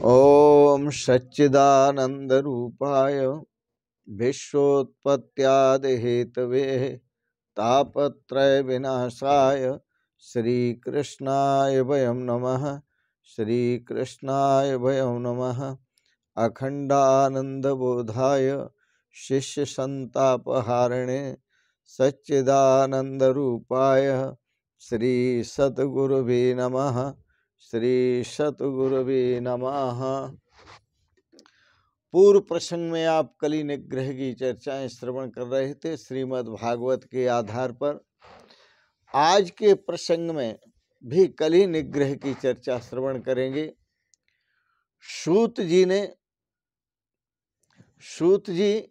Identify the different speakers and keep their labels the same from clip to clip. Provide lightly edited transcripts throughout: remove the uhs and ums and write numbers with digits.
Speaker 1: ओम सच्चिदानंदरूपाय विश्वोत्पत्त्यादिहेतवे तापत्रय विनाशाय श्रीकृष्णाय वयं नमः। श्रीकृष्णाय वयं नमः। अखंडानंदबोधाय शिष्यसंतापहारिणे सच्चिदानंदरूपाय श्री सद्गुरुवे नमः। श्री सद्गुरुवे नमः। पूर्व प्रसंग में आप कली निग्रह की चर्चाएं श्रवण कर रहे थे श्रीमद् भागवत के आधार पर। आज के प्रसंग में भी कली निग्रह की चर्चा श्रवण करेंगे। सूत जी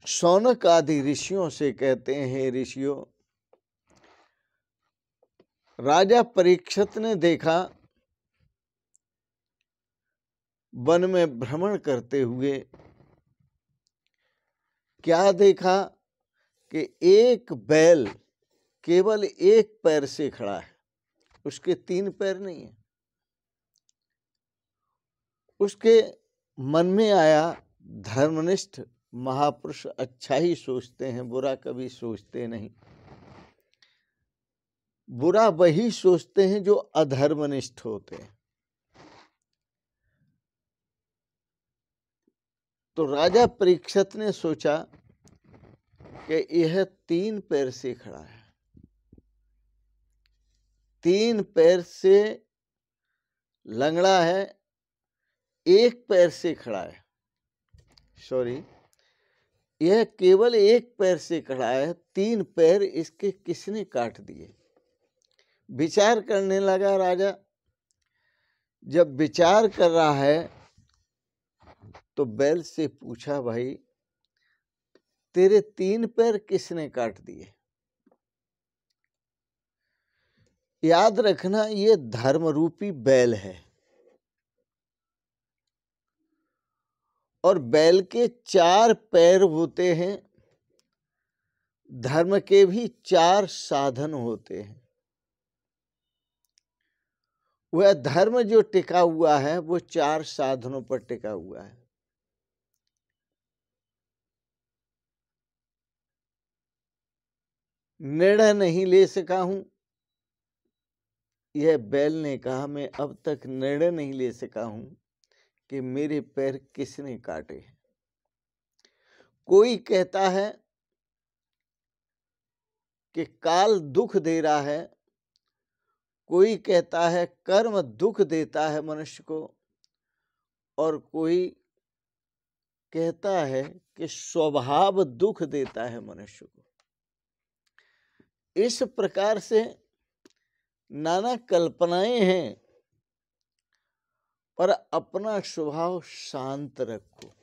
Speaker 1: शौनक आदि ऋषियों से कहते हैं, ऋषियों, राजा परीक्षित ने देखा वन में भ्रमण करते हुए, क्या देखा कि एक बैल केवल एक पैर से खड़ा है, उसके 3 पैर नहीं है। उसके मन में आया, धर्मनिष्ठ महापुरुष अच्छा ही सोचते हैं, बुरा कभी सोचते नहीं। बुरा वही सोचते हैं जो अधर्मनिष्ठ होते हैं। तो राजा परीक्षित ने सोचा कि यह 3 पैर से खड़ा है, 3 पैर से लंगड़ा है, 1 पैर से खड़ा है। सॉरी, यह केवल 1 पैर से खड़ा है, 3 पैर इसके किसने काट दिए। विचार करने लगा राजा। जब विचार कर रहा है तो बैल से पूछा, भाई तेरे 3 पैर किसने काट दिए। याद रखना, ये धर्म रूपी बैल है और बैल के 4 पैर होते हैं। धर्म के भी 4 साधन होते हैं। वह धर्म जो टिका हुआ है वो 4 साधनों पर टिका हुआ है। निर्णय नहीं ले सका हूं, यह बैल ने कहा, मैं अब तक निर्णय नहीं ले सका हूं कि मेरे पैर किसने काटे। कोई कहता है कि काल दुख दे रहा है, कोई कहता है कर्म दुख देता है मनुष्य को, और कोई कहता है कि स्वभाव दुख देता है मनुष्य को। इस प्रकार से नाना कल्पनाएं हैं। पर अपना स्वभाव शांत रखो।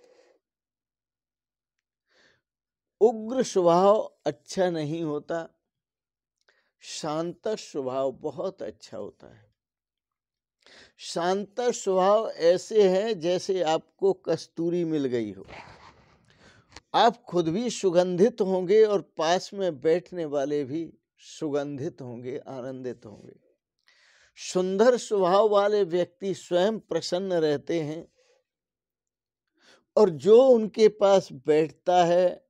Speaker 1: उग्र स्वभाव अच्छा नहीं होता, शांत स्वभाव बहुत अच्छा होता है। शांत स्वभाव ऐसे है जैसे आपको कस्तूरी मिल गई हो। आप खुद भी सुगंधित होंगे और पास में बैठने वाले भी सुगंधित होंगे, आनंदित होंगे। सुंदर स्वभाव वाले व्यक्ति स्वयं प्रसन्न रहते हैं और जो उनके पास बैठता है,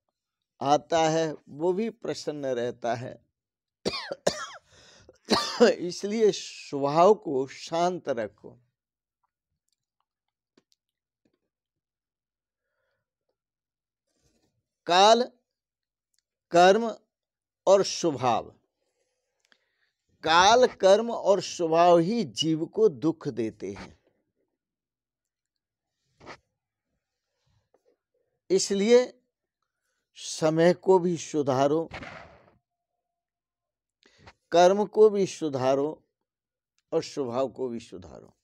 Speaker 1: आता है, वो भी प्रसन्न रहता है। इसलिए स्वभाव को शांत रखो। काल, कर्म और स्वभाव, काल, कर्म और स्वभाव ही जीव को दुख देते हैं। इसलिए समय को भी सुधारो, कर्म को भी सुधारो और स्वभाव को भी सुधारो।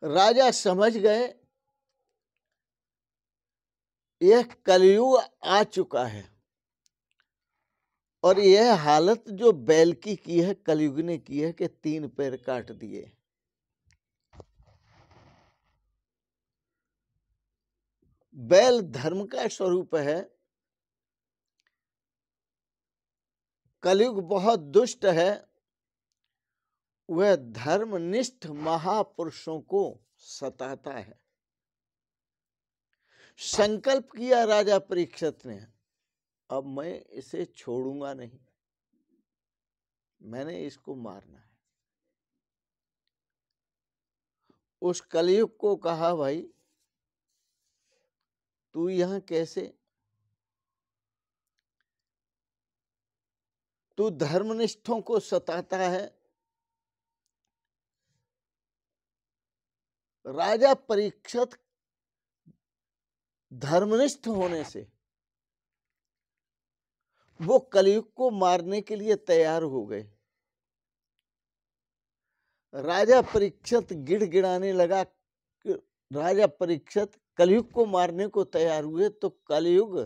Speaker 1: राजा समझ गए यह कलयुग आ चुका है और यह हालत जो बैल की है, कलयुग ने की है कि 3 पैर काट दिए। बैल धर्म का स्वरूप है। कलयुग बहुत दुष्ट है, वह धर्मनिष्ठ महापुरुषों को सताता है। संकल्प किया राजा परीक्षित ने, अब मैं इसे छोड़ूंगा नहीं, मैंने इसको मारना है। उस कलयुग को कहा, भाई तू यहां कैसे, तू धर्मनिष्ठों को सताता है। राजा परीक्षित धर्मनिष्ठ होने से वो कलयुग को मारने के लिए तैयार हो गए। राजा परीक्षित गिड़गिड़ाने लगा। राजा परीक्षित कलयुग को मारने को तैयार हुए तो कलयुग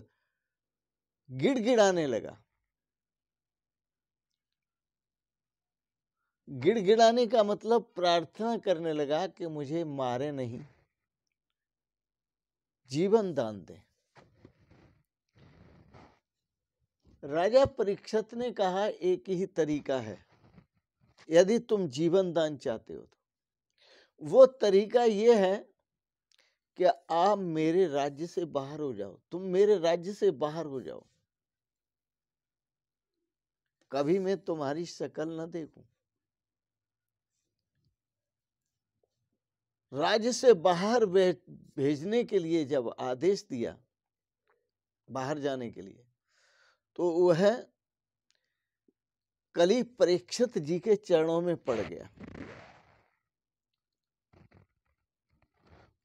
Speaker 1: गिड़गिड़ाने लगा। गिड़गिड़ाने का मतलब प्रार्थना करने लगा कि मुझे मारे नहीं, जीवन दान दे। राजा परीक्षित ने कहा, एक ही तरीका है यदि तुम जीवन दान चाहते हो तो। वो तरीका ये है कि आप मेरे राज्य से बाहर हो जाओ, तुम मेरे राज्य से बाहर हो जाओ, कभी मैं तुम्हारी शक्ल न देखूं। राज्य से बाहर भेजने के लिए जब आदेश दिया बाहर जाने के लिए, तो वह कली परीक्षित जी के चरणों में पड़ गया।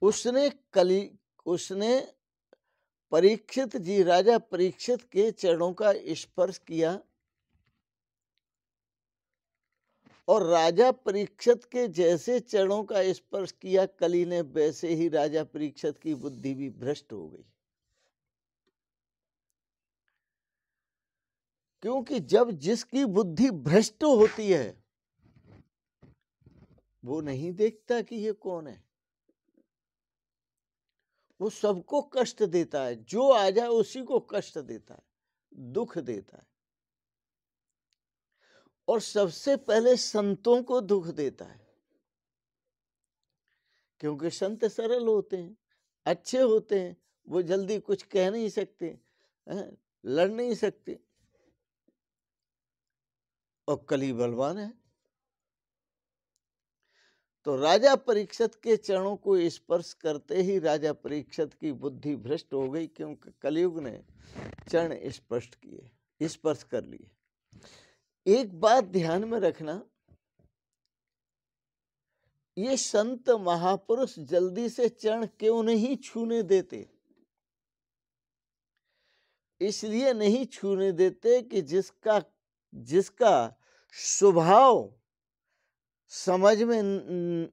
Speaker 1: उसने परीक्षित जी, राजा परीक्षित के चरणों का स्पर्श किया और राजा परीक्षित के जैसे चरणों का स्पर्श किया कली ने, वैसे ही राजा परीक्षित की बुद्धि भी भ्रष्ट हो गई। क्योंकि जब जिसकी बुद्धि भ्रष्ट होती है वो नहीं देखता कि ये कौन है, वो सबको कष्ट देता है, जो आ जाए उसी को कष्ट देता है, दुख देता है, और सबसे पहले संतों को दुख देता है। क्योंकि संत सरल होते हैं, अच्छे होते हैं, वो जल्दी कुछ कह नहीं सकते, लड़ नहीं सकते, और कली बलवान है। तो राजा परीक्षित के चरणों को स्पर्श करते ही राजा परीक्षित की बुद्धि भ्रष्ट हो गई, क्योंकि कलयुग ने चरण स्पर्श कर लिए। एक बात ध्यान में रखना, ये संत महापुरुष जल्दी से चरण क्यों नहीं छूने देते? इसलिए नहीं छूने देते कि जिसका स्वभाव समझ में,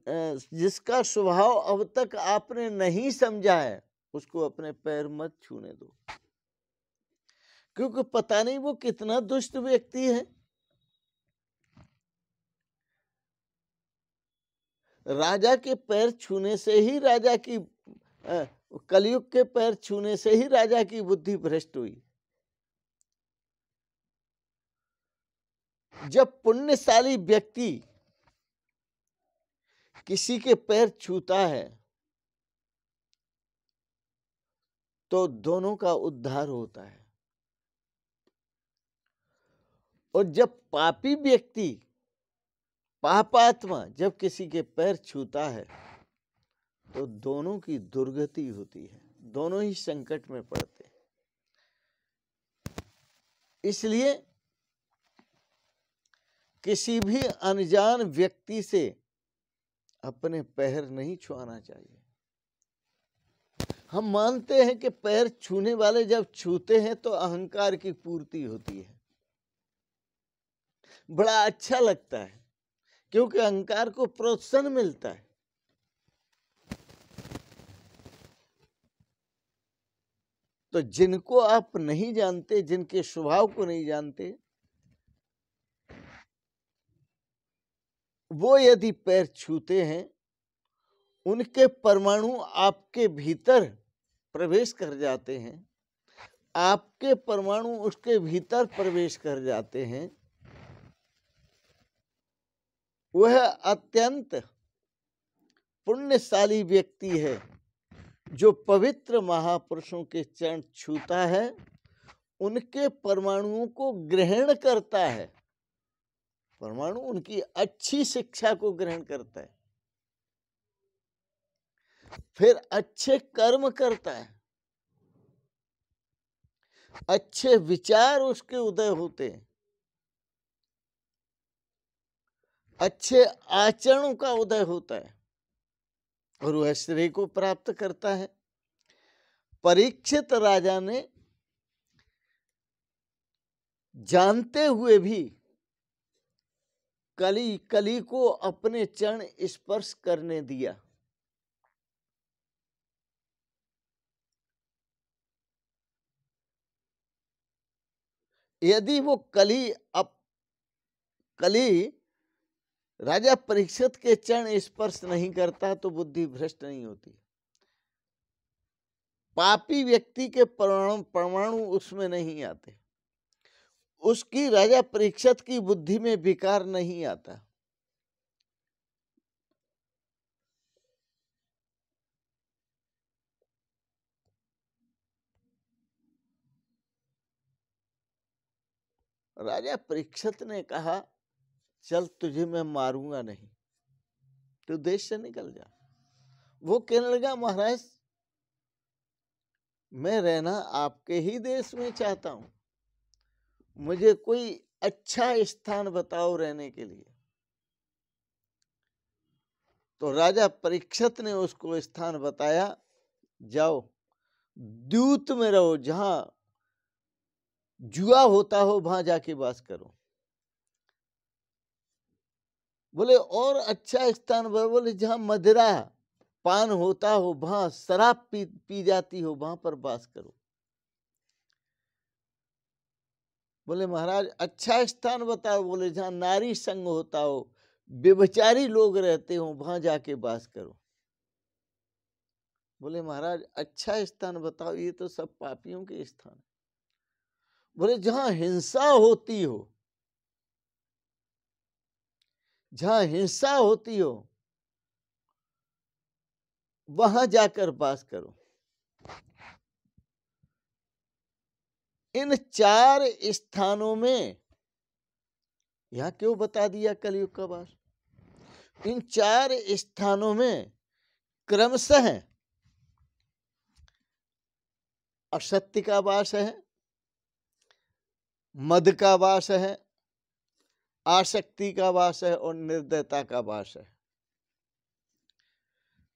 Speaker 1: जिसका स्वभाव अब तक आपने नहीं समझा है, उसको अपने पैर मत छूने दो। क्योंकि पता नहीं वो कितना दुष्ट व्यक्ति है। राजा के पैर छूने से ही राजा की, कलयुग के पैर छूने से ही राजा की बुद्धि भ्रष्ट हुई। जब पुण्यशाली व्यक्ति किसी के पैर छूता है तो दोनों का उद्धार होता है, और जब पापी व्यक्ति, पापात्मा जब किसी के पैर छूता है तो दोनों की दुर्गति होती है, दोनों ही संकट में पड़ते हैं। इसलिए किसी भी अनजान व्यक्ति से अपने पैर नहीं छुआना चाहिए। हम मानते हैं कि पैर छूने वाले जब छूते हैं तो अहंकार की पूर्ति होती है, बड़ा अच्छा लगता है, क्योंकि अहंकार को प्रोत्साहन मिलता है। तो जिनको आप नहीं जानते, जिनके स्वभाव को नहीं जानते, वो यदि पैर छूते हैं, उनके परमाणु आपके भीतर प्रवेश कर जाते हैं, आपके परमाणु उसके भीतर प्रवेश कर जाते हैं, वह अत्यंत पुण्यशाली व्यक्ति है जो पवित्र महापुरुषों के चरण छूता है, उनके परमाणुओं को ग्रहण करता है। परमाणु उनकी अच्छी शिक्षा को ग्रहण करता है, फिर अच्छे कर्म करता है, अच्छे विचार उसके उदय होते हैं, अच्छे आचरणों का उदय होता है और वह श्रेय को प्राप्त करता है। परीक्षित राजा ने जानते हुए भी कली को अपने चरण स्पर्श करने दिया। यदि वो कली राजा परीक्षित के चरण स्पर्श नहीं करता तो बुद्धि भ्रष्ट नहीं होती। पापी व्यक्ति के परमाणु उसमें नहीं आते, उसकी राजा परीक्षित की बुद्धि में विकार नहीं आता। राजा परीक्षित ने कहा, चल तुझे मैं मारूंगा नहीं, तू देश से निकल जा। वो कहने लगा, महाराज मैं रहना आपके ही देश में चाहता हूं, मुझे कोई अच्छा स्थान बताओ रहने के लिए। तो राजा परीक्षित ने उसको स्थान बताया, जाओ द्यूत में रहो, जहां जुआ होता हो वहां जाके वास करो। बोले और अच्छा स्थान, बोले जहां मदिरा पान होता हो, वहां शराब पी जाती हो, वहां पर वास करो। बोले महाराज अच्छा स्थान बताओ। बोले जहां नारी संग होता हो, व्यभिचारी लोग रहते हो, वहां जाके वास करो। बोले महाराज अच्छा स्थान बताओ, ये तो सब पापियों के स्थान। बोले जहां हिंसा होती हो, जहां हिंसा होती हो वहां जाकर वास करो। इन 4 स्थानों में, यहां क्यों बता दिया कलयुग का वास? इन 4 स्थानों में क्रमशः असत्य का वास है, मद का वास है, आसक्ति का वास है और निर्दयता का वास है।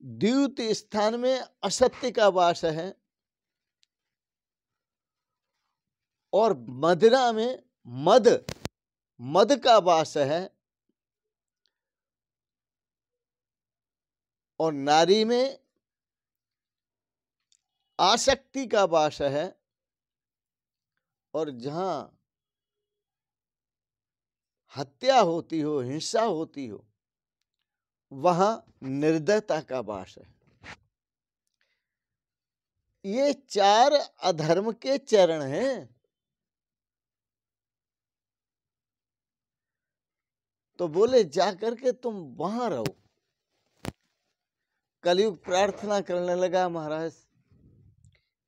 Speaker 1: द्यूत स्थान में असत्य का वास है और मदिरा में मद का वास है और नारी में आसक्ति का वास है और जहां हत्या होती हो, हिंसा होती हो, वहां निर्दयता का वास है। ये 4 अधर्म के चरण हैं। तो बोले जाकर के तुम वहां रहो। कलयुग प्रार्थना करने लगा, महाराज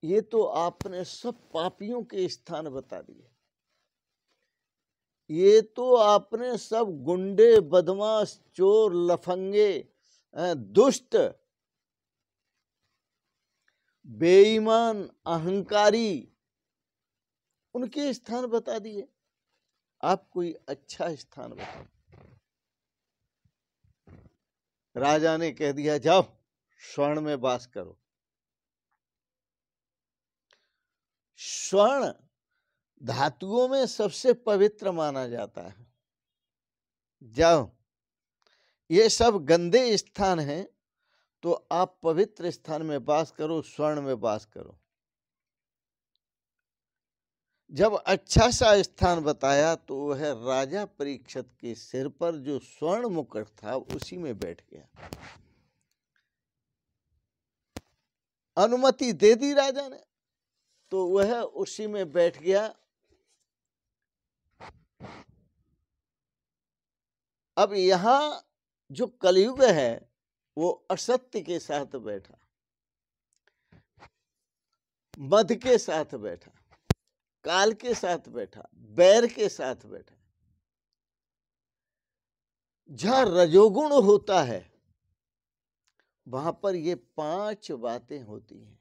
Speaker 1: ये तो आपने सब पापियों के स्थान बता दिए, ये तो आपने सब गुंडे, बदमाश, चोर, लफंगे, दुष्ट, बेईमान, अहंकारी, उनके स्थान बता दिए। आप कोई अच्छा स्थान बताओ। राजा ने कह दिया, जाओ स्वर्ण में वास करो। स्वर्ण धातुओं में सबसे पवित्र माना जाता है। जाओ, ये सब गंदे स्थान हैं, तो आप पवित्र स्थान में वास करो, स्वर्ण में वास करो। जब अच्छा सा स्थान बताया तो वह राजा परीक्षित के सिर पर जो स्वर्ण मुकुट था उसी में बैठ गया। अनुमति दे दी राजा ने, तो वह उसी में बैठ गया। अब यहाँ जो कलयुग है वो असत्य के साथ बैठा, मद के साथ बैठा, काल के साथ बैठा, बैर के साथ बैठा। जहां रजोगुण होता है वहां पर ये 5 बातें होती हैं।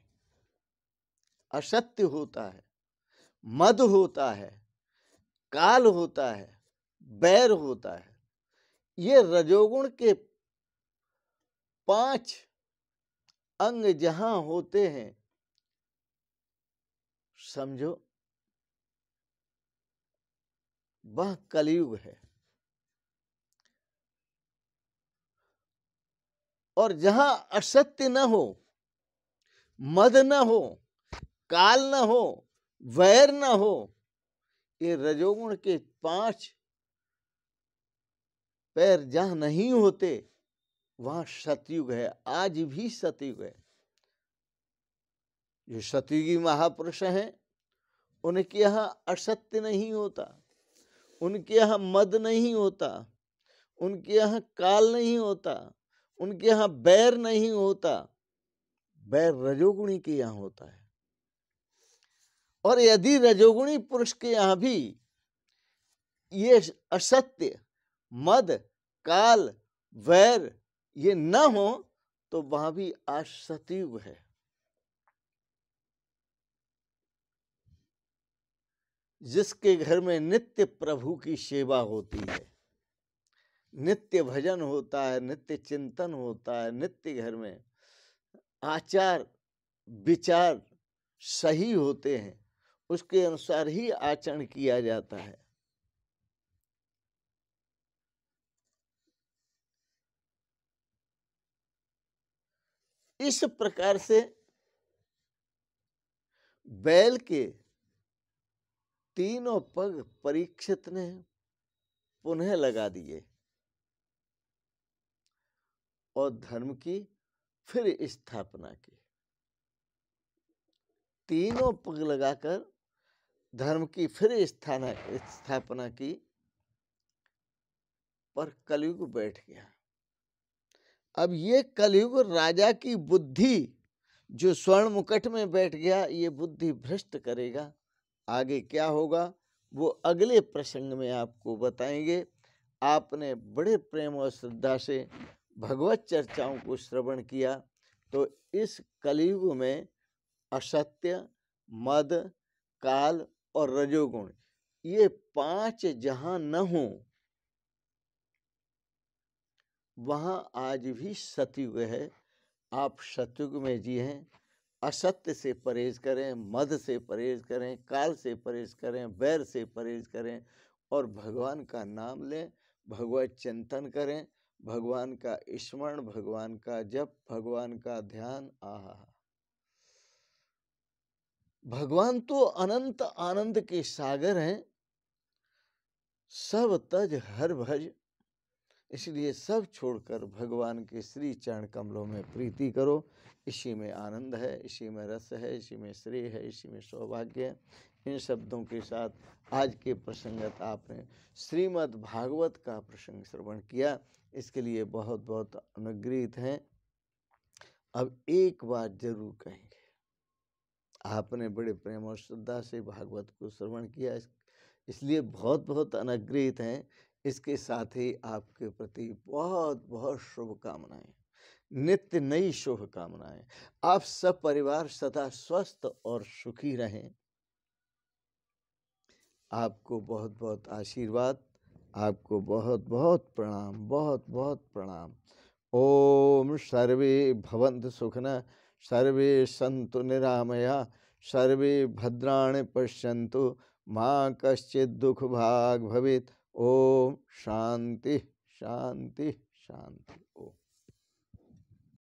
Speaker 1: असत्य होता है, मद होता है, काल होता है, बैर होता है। ये रजोगुण के 5 अंग जहां होते हैं, समझो वह कलयुग है। और जहां असत्य न हो, मद न हो, काल न हो, वैर न हो, ये रजोगुण के 5 पैर जहां नहीं होते वहां सतयुग है। आज भी सतयुग है। जो सतयुगी महापुरुष हैं उनके यहाँ असत्य नहीं होता, उनके यहाँ मद नहीं होता, उनके यहाँ काल नहीं होता, उनके यहाँ बैर नहीं होता। बैर रजोगुणी के यहाँ होता है। और यदि रजोगुणी पुरुष के यहाँ भी ये असत्य, मद, काल, वैर ये न हो तो वहां भी आज सतयुग है। जिसके घर में नित्य प्रभु की सेवा होती है, नित्य भजन होता है, नित्य चिंतन होता है, नित्य घर में आचार विचार सही होते हैं, उसके अनुसार ही आचरण किया जाता है। इस प्रकार से बैल के तीनों पग परीक्षित ने पुनः लगा दिए और धर्म की फिर स्थापना की। तीनों पग लगाकर धर्म की फिर स्थापना की, पर कलयुग बैठ गया। अब ये कलयुग राजा की बुद्धि जो स्वर्ण मुकुट में बैठ गया, ये बुद्धि भ्रष्ट करेगा। आगे क्या होगा वो अगले प्रसंग में आपको बताएंगे। आपने बड़े प्रेम और श्रद्धा से भगवत चर्चाओं को श्रवण किया, तो इस कलयुग में असत्य, मद, काल और रजोगुण ये 5 जहां न हो वहां आज भी सतयुग है। आप सतयुग में जी हैं। असत्य से परहेज करें, मद से परहेज करें, काल से परहेज करें, बैर से परहेज करें और भगवान का नाम लें, भगवत चिंतन करें, भगवान का स्मरण, भगवान का जप, भगवान का ध्यान। आहा, भगवान तो अनंत आनंद के सागर हैं। सब तज हर भज, इसलिए सब छोड़कर भगवान के श्री चरण कमलों में प्रीति करो। इसी में आनंद है, इसी में रस है, इसी में श्रेय है, इसी में सौभाग्य है। इन शब्दों के साथ आज के प्रसंगत आपने श्रीमद् भागवत का प्रसंग श्रवण किया, इसके लिए बहुत बहुत अनुग्रहित हैं। अब एक बात जरूर कहेंगे, आपने बड़े प्रेम और श्रद्धा से भागवत को श्रवण किया, इसलिए बहुत बहुत अनुग्रहित हैं। इसके साथ ही आपके प्रति बहुत बहुत शुभकामनाएं, नित्य नई शुभकामनाएं। आप सब परिवार सदा स्वस्थ और सुखी रहें। आपको बहुत बहुत आशीर्वाद, आपको बहुत बहुत प्रणाम, बहुत बहुत प्रणाम। ओम सर्वे भवन्तु सुखिनः, सर्वे सन्तु निरामया, सर्वे भद्राणि पश्यन्तु, मां कश्चित् दुख भाग भवेत्। ओम शांति शांति शांति। ओम।